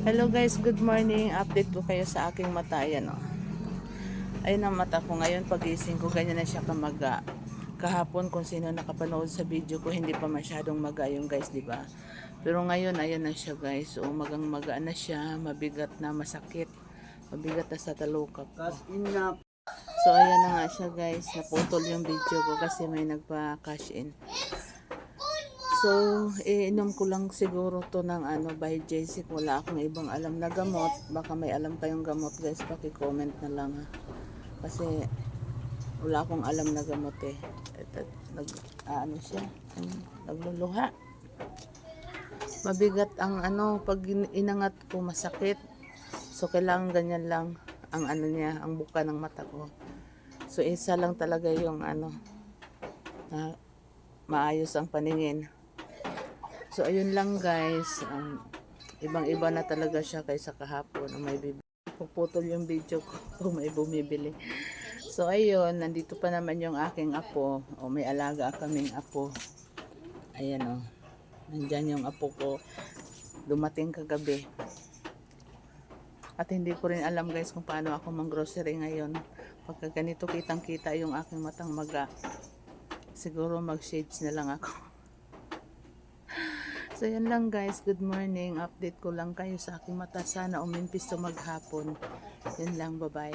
Hello guys, good morning. Update ko kayo sa aking mata. Ayan o. Ayun ang mata ko ngayon. Pagising ko, ganyan na siya kamaga. Kahapon kung sino nakapanood sa video ko, hindi pa masyadong maga yung guys, di ba? Pero ngayon, ayan na siya guys. So, magang maga na siya. Mabigat na, masakit. Mabigat na sa talukap ko. So, ayan na nga siya guys. Naputol yung video ko kasi may nagpa-cash in. So, iinom ko lang siguro to ng by JC. Wala akong ibang alam na gamot. Baka may alam kayong gamot guys, paki-comment na lang ha. Kasi wala akong alam na gamot eh. Siya, nagluluha. Mabigat ang pag inangat ko masakit. So, kailangan ganyan lang ang niya, ang buka ng mata ko. So, isa lang talaga yung na maayos ang paningin. So, ayun lang guys. Ibang-iba na talaga siya kaysa kahapon. May bibili. Puputol yung video ko kung may bumibili. So, ayun. Nandito pa naman yung aking apo. May alaga kaming apo. Ayan o. Nandyan yung apo ko. Dumating kagabi. At hindi ko rin alam guys kung paano ako mang-grocery ngayon. Pagka ganito kitang-kita yung aking matang maga. Siguro mag-shades na lang ako. So, yan lang guys. Good morning. Update ko lang kayo sa aking mata. Sana umimpis to maghapon. Yan lang. Bye-bye.